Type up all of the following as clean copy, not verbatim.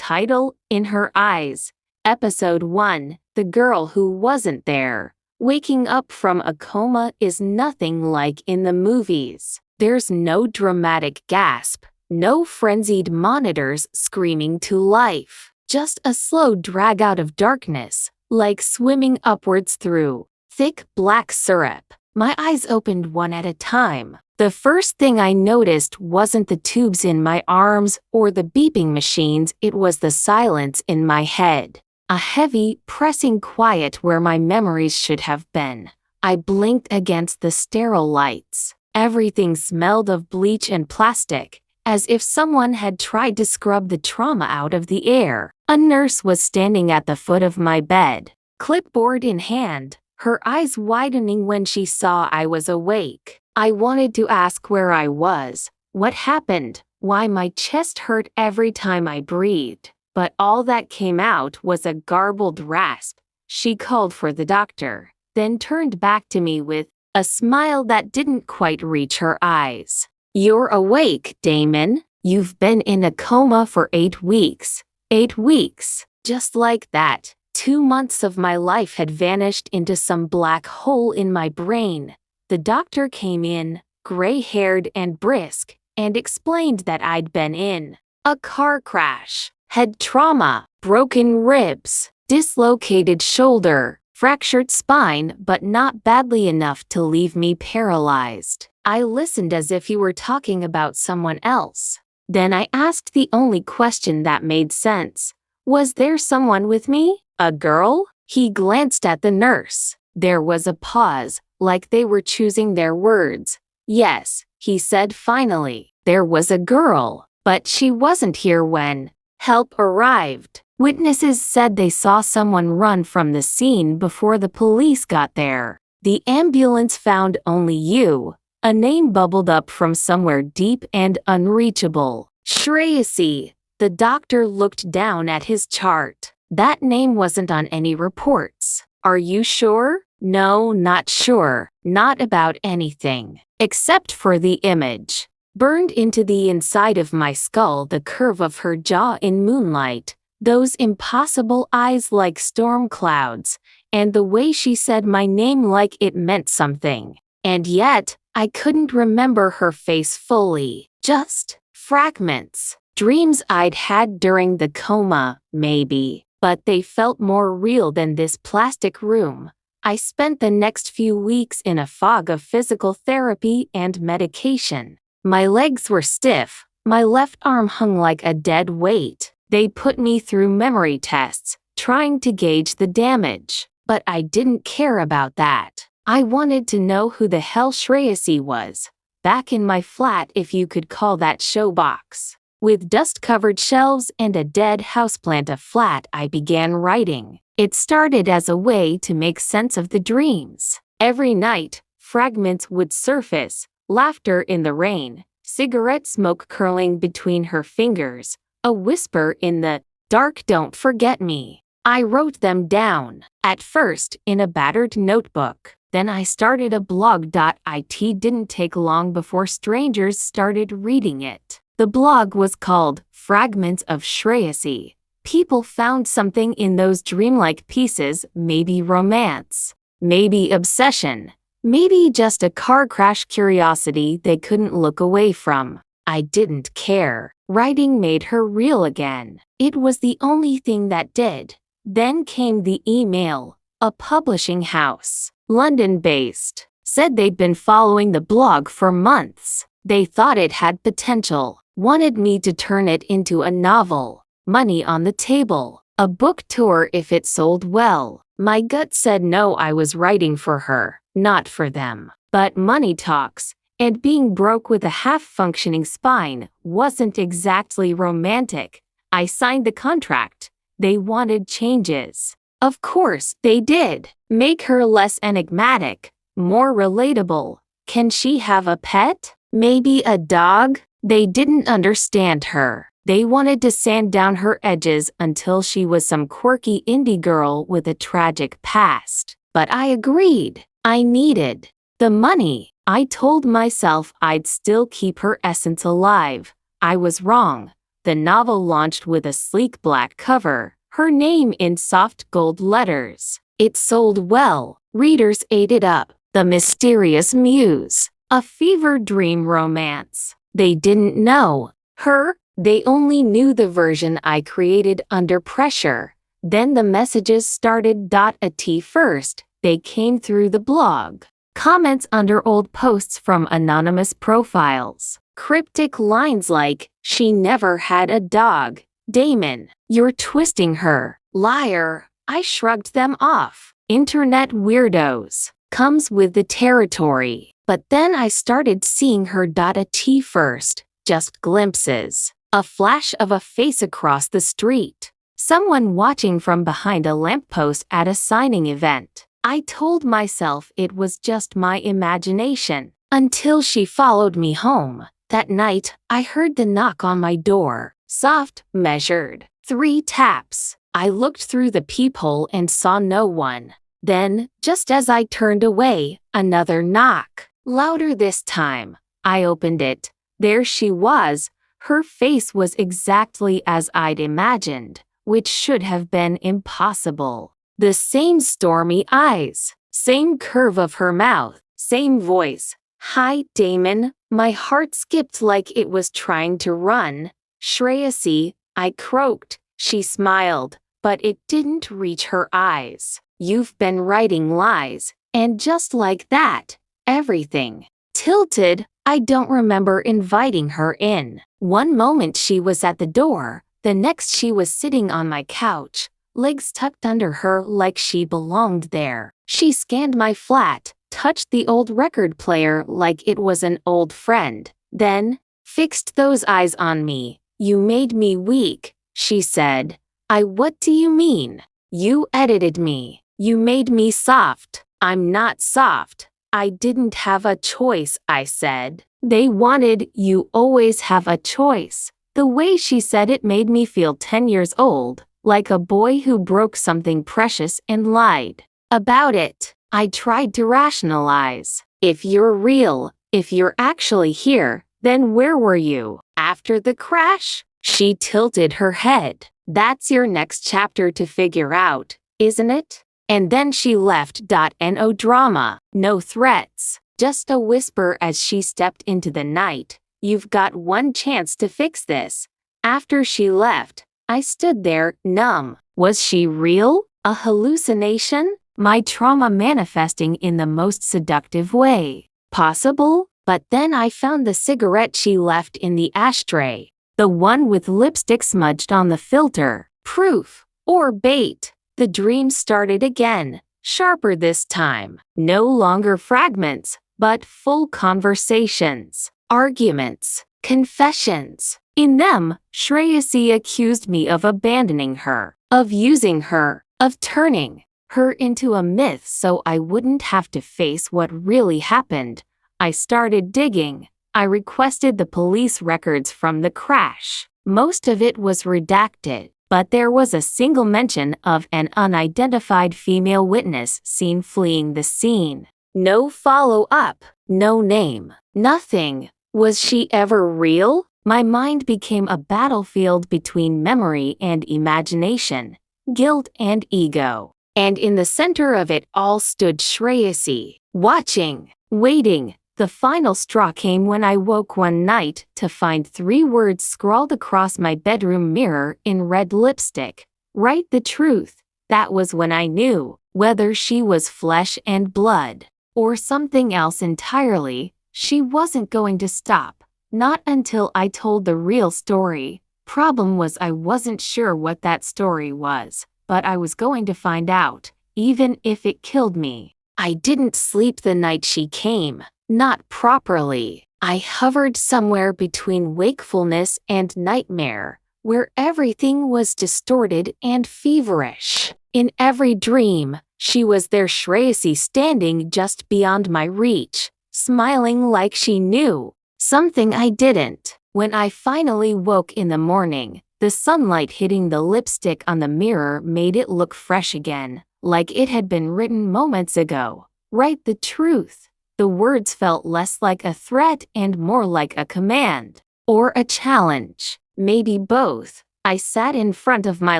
title, In Her Eyes. Episode 1, The Girl Who Wasn't There. Waking up from a coma is nothing like in the movies. There's no dramatic gasp, no frenzied monitors screaming to life. Just a slow drag out of darkness, like swimming upwards through thick black syrup. My eyes opened one at a time. The first thing I noticed wasn't the tubes in my arms or the beeping machines, it was the silence in my head. A heavy, pressing quiet where my memories should have been. I blinked against the sterile lights. Everything smelled of bleach and plastic, as if someone had tried to scrub the trauma out of the air. A nurse was standing at the foot of my bed, clipboard in hand, her eyes widening when she saw I was awake. I wanted to ask where I was, what happened, why my chest hurt every time I breathed, but all that came out was a garbled rasp. She called for the doctor, then turned back to me with a smile that didn't quite reach her eyes. "You're awake, Daman. You've been in a coma for 8 weeks. 8 weeks." Just like that, 2 months of my life had vanished into some black hole in my brain. The doctor came in, gray-haired and brisk, and explained that I'd been in a car crash, head trauma, broken ribs, dislocated shoulder, fractured spine, but not badly enough to leave me paralyzed. I listened as if he were talking about someone else. Then I asked the only question that made sense. Was there someone with me? A girl? He glanced at the nurse. There was a pause, like they were choosing their words. "Yes," he said finally. "There was a girl, but she wasn't here when help arrived. Witnesses said they saw someone run from the scene before the police got there. The ambulance found only you." A name bubbled up from somewhere deep and unreachable. Shreyasi. The doctor looked down at his chart. That name wasn't on any reports. "Are you sure?" "No, not sure. Not about anything. Except for the image. Burned into the inside of my skull, the curve of her jaw in moonlight, those impossible eyes like storm clouds, and the way she said my name like it meant something. And yet, I couldn't remember her face fully. Just fragments. Dreams I'd had during the coma, maybe. But they felt more real than this plastic room. I spent the next few weeks in a fog of physical therapy and medication. My legs were stiff, my left arm hung like a dead weight. They put me through memory tests, trying to gauge the damage. But I didn't care about that. I wanted to know who the hell Shreyasi was. Back in my flat, if you could call that showbox. With dust-covered shelves and a dead houseplant a flat, I began writing. It started as a way to make sense of the dreams. Every night, fragments would surface, laughter in the rain, cigarette smoke curling between her fingers, a whisper in the dark, "Don't forget me." I wrote them down, at first in a battered notebook. Then I started a blog. It didn't take long before strangers started reading it. The blog was called Fragments of Shreyasi. People found something in those dreamlike pieces, maybe romance, maybe obsession, maybe just a car crash curiosity they couldn't look away from. I didn't care. Writing made her real again. It was the only thing that did. Then came the email. A publishing house, London-based, said they'd been following the blog for months. They thought it had potential. Wanted me to turn it into a novel, money on the table, a book tour if it sold well. My gut said no, I was writing for her, not for them. But money talks, and being broke with a half-functioning spine wasn't exactly romantic. I signed the contract. They wanted changes. Of course, they did. Make her less enigmatic, more relatable. Can she have a pet? Maybe a dog? They didn't understand her. They wanted to sand down her edges until she was some quirky indie girl with a tragic past. But I agreed. I needed the money. I told myself I'd still keep her essence alive. I was wrong. The novel launched with a sleek black cover, her name in soft gold letters. It sold well. Readers ate it up. The Mysterious Muse. A fever dream romance. They didn't know her. They only knew the version I created under pressure. Then the messages started. At first, they came through the blog. Comments under old posts from anonymous profiles. Cryptic lines like, "She never had a dog. Daman, you're twisting her. Liar." I shrugged them off. Internet weirdos. Comes with the territory. But then I started seeing her. At first, just glimpses. A flash of a face across the street. Someone watching from behind a lamppost at a signing event. I told myself it was just my imagination. Until she followed me home. That night, I heard the knock on my door. Soft, measured. 3 taps. I looked through the peephole and saw no one. Then, just as I turned away, another knock. Louder this time. I opened it. There she was. Her face was exactly as I'd imagined, which should have been impossible. The same stormy eyes, same curve of her mouth, same voice. "Hi, Daman." My heart skipped like it was trying to run. "Shreyasi," I croaked. She smiled, but it didn't reach her eyes. "You've been writing lies." And just like that, everything tilted. I don't remember inviting her in. One moment she was at the door, the next she was sitting on my couch, legs tucked under her like she belonged there. She scanned my flat, touched the old record player like it was an old friend, then fixed those eyes on me. "You made me weak," she said. What do you mean?" "You edited me. You made me soft." "I'm not soft." "I didn't have a choice," I said. "They wanted you always have a choice." The way she said it made me feel 10 years old, like a boy who broke something precious and lied about it. I tried to rationalize. "If you're real, if you're actually here, then where were you? After the crash?" She tilted her head. "That's your next chapter to figure out, isn't it?" And then she left. No drama, no threats, just a whisper as she stepped into the night. "You've got one chance to fix this." After she left, I stood there, numb. Was she real? A hallucination? My trauma manifesting in the most seductive way possible? But then I found the cigarette she left in the ashtray. The one with lipstick smudged on the filter. Proof. Or bait. The dream started again. Sharper this time. No longer fragments, but full conversations. Arguments. Confessions. In them, Shreyasi accused me of abandoning her, of using her, of turning her into a myth so I wouldn't have to face what really happened. I started digging. I requested the police records from the crash. Most of it was redacted, but there was a single mention of an unidentified female witness seen fleeing the scene. No follow-up, no name, nothing. Was she ever real? My mind became a battlefield between memory and imagination, guilt and ego. And in the center of it all stood Shreyasi, watching, waiting. The final straw came when I woke one night to find 3 words scrawled across my bedroom mirror in red lipstick. "Write the truth." That was when I knew, whether she was flesh and blood, or something else entirely, she wasn't going to stop. Not until I told the real story. Problem was I wasn't sure what that story was, but I was going to find out, even if it killed me. I didn't sleep the night she came. Not properly. I hovered somewhere between wakefulness and nightmare, where everything was distorted and feverish. In every dream, she was there, Shreyasi, standing just beyond my reach, smiling like she knew something I didn't. When I finally woke in the morning, the sunlight hitting the lipstick on the mirror made it look fresh again, like it had been written moments ago. Write the truth. The words felt less like a threat and more like a command, or a challenge. Maybe both. I sat in front of my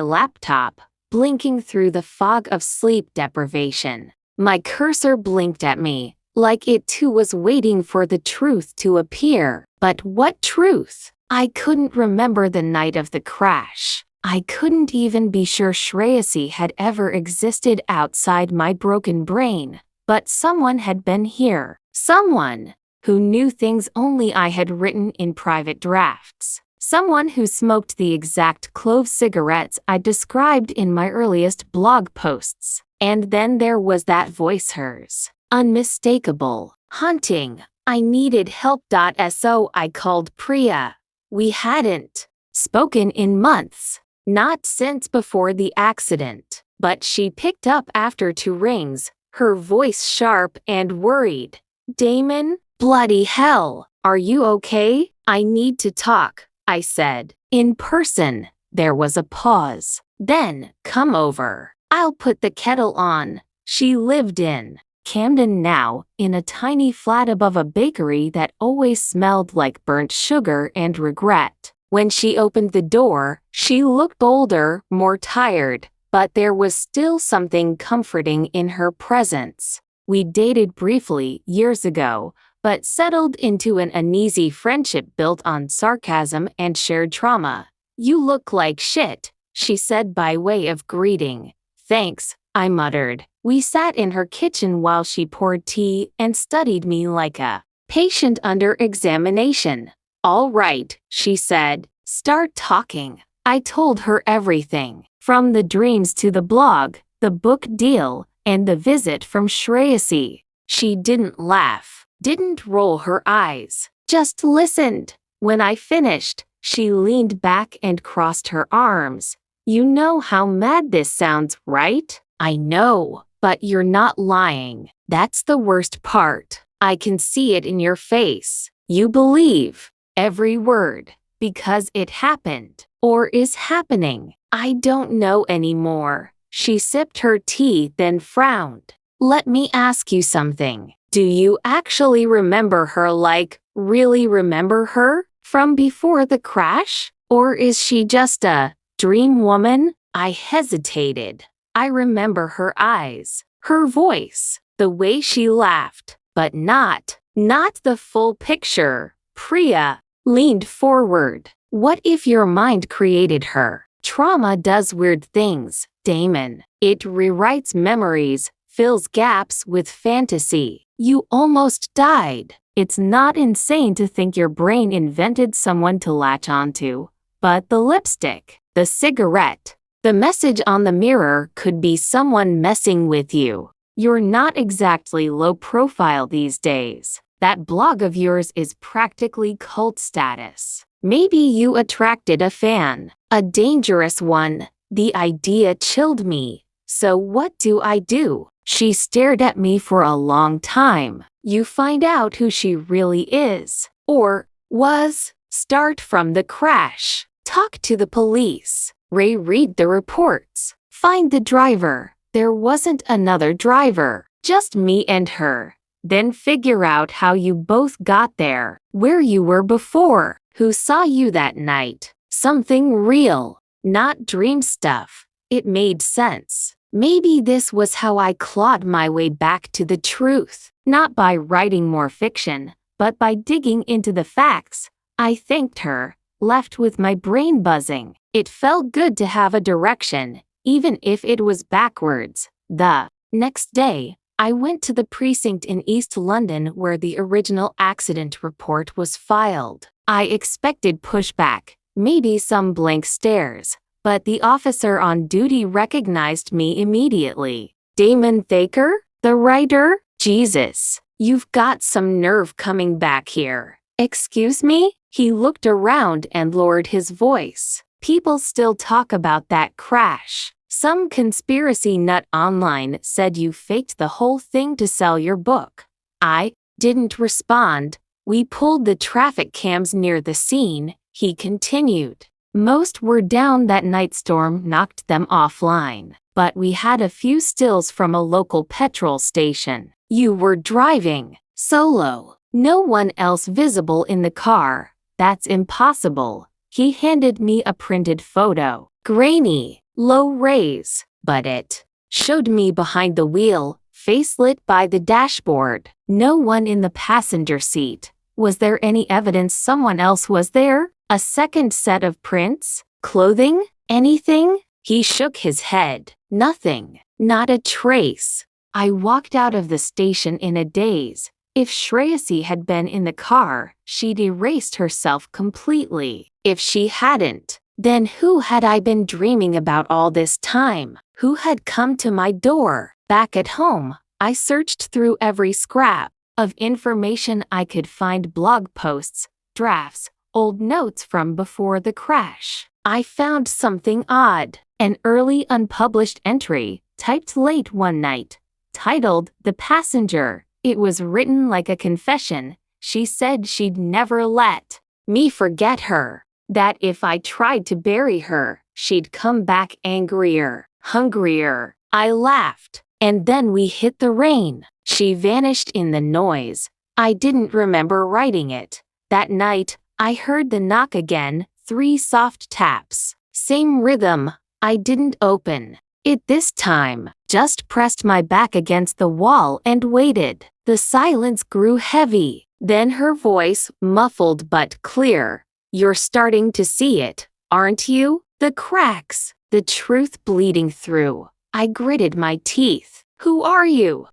laptop, blinking through the fog of sleep deprivation. My cursor blinked at me, like it too was waiting for the truth to appear. But what truth? I couldn't remember the night of the crash. I couldn't even be sure Shreyasi had ever existed outside my broken brain. But someone had been here. Someone who knew things only I had written in private drafts. Someone who smoked the exact clove cigarettes I described in my earliest blog posts. And then there was that voice, hers. Unmistakable. Haunting. I needed help. So I called Priya. We hadn't spoken in months. Not since before the accident. But she picked up after 2 rings, her voice sharp and worried. Daman? Bloody hell. Are you okay? I need to talk, I said. In person. There was a pause. Then, come over. I'll put the kettle on. She lived in Camden now, in a tiny flat above a bakery that always smelled like burnt sugar and regret. When she opened the door, she looked older, more tired, but there was still something comforting in her presence. We dated briefly years ago, but settled into an uneasy friendship built on sarcasm and shared trauma. You look like shit, she said by way of greeting. Thanks, I muttered. We sat in her kitchen while she poured tea and studied me like a patient under examination. All right, she said. Start talking. I told her everything, from the dreams to the blog, the book deal, and the visit from Shreyasi. She didn't laugh, didn't roll her eyes, just listened. When I finished, she leaned back and crossed her arms. You know how mad this sounds, right? I know, but you're not lying. That's the worst part. I can see it in your face. You believe every word, because it happened, or is happening. I don't know anymore. She sipped her tea, then frowned. Let me ask you something. Do you actually remember her, like, really remember her? From before the crash? Or is she just a dream woman? I hesitated. I remember her eyes, her voice, the way she laughed, but not the full picture. Priya leaned forward. What if your mind created her? Trauma does weird things, Daman. It rewrites memories, fills gaps with fantasy. You almost died. It's not insane to think your brain invented someone to latch onto, but the lipstick, the cigarette, the message on the mirror could be someone messing with you. You're not exactly low profile these days. That blog of yours is practically cult status. Maybe you attracted a fan, a dangerous one. The idea chilled me. So what do I do? She stared at me for a long time. You find out who she really is, or was. Start from the crash. Talk to the police. Read the reports. Find the driver. There wasn't another driver, just me and her. Then figure out how you both got there, where you were before, who saw you that night. Something real, not dream stuff. It made sense. Maybe this was how I clawed my way back to the truth, not by writing more fiction, but by digging into the facts. I thanked her, left with my brain buzzing. It felt good to have a direction, even if it was backwards. The next day, I went to the precinct in East London where the original accident report was filed. I expected pushback, maybe some blank stares, but the officer on duty recognized me immediately. Daman Thaker? The writer? Jesus, you've got some nerve coming back here. Excuse me? He looked around and lowered his voice. People still talk about that crash. Some conspiracy nut online said you faked the whole thing to sell your book. I didn't respond. We pulled the traffic cams near the scene, he continued. Most were down that night, storm knocked them offline, but we had a few stills from a local petrol station. You were driving, solo, no one else visible in the car. That's impossible. He handed me a printed photo. Grainy, low rays, but it showed me behind the wheel, face lit by the dashboard. No one in the passenger seat. Was there any evidence someone else was there? A second set of prints? Clothing? Anything? He shook his head. Nothing. Not a trace. I walked out of the station in a daze. If Shreyasi had been in the car, she'd erased herself completely. If she hadn't, then who had I been dreaming about all this time? Who had come to my door? Back at home, I searched through every scrap of information I could find: blog posts, drafts, old notes from before the crash. I found something odd. An early unpublished entry, typed late one night, titled "The Passenger." It was written like a confession. She said she'd never let me forget her. That if I tried to bury her, she'd come back angrier, hungrier. I laughed. And then we hit the rain. She vanished in the noise. I didn't remember writing it. That night, I heard the knock again, 3 soft taps. Same rhythm. I didn't open it this time, just pressed my back against the wall and waited. The silence grew heavy. Then her voice, muffled but clear. "You're starting to see it, aren't you? The cracks, the truth bleeding through." I gritted my teeth. "Who are you?"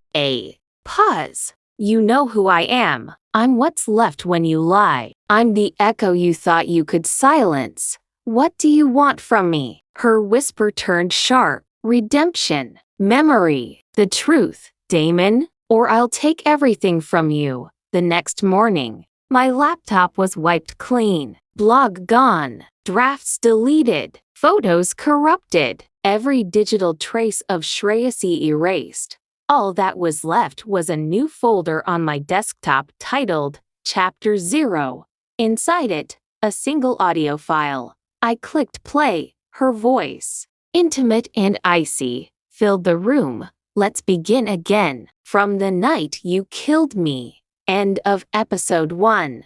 Pause. "You know who I am. I'm what's left when you lie. I'm the echo you thought you could silence. What do you want from me?" Her whisper turned sharp. "Redemption, memory, the truth, Daman, or I'll take everything from you." The next morning, my laptop was wiped clean, blog gone, drafts deleted, photos corrupted, every digital trace of Shreyasi erased. All that was left was a new folder on my desktop titled Chapter 0. Inside it, a single audio file. I clicked play. Her voice, intimate and icy, filled the room. "Let's begin again. From the night you killed me." End of episode 1.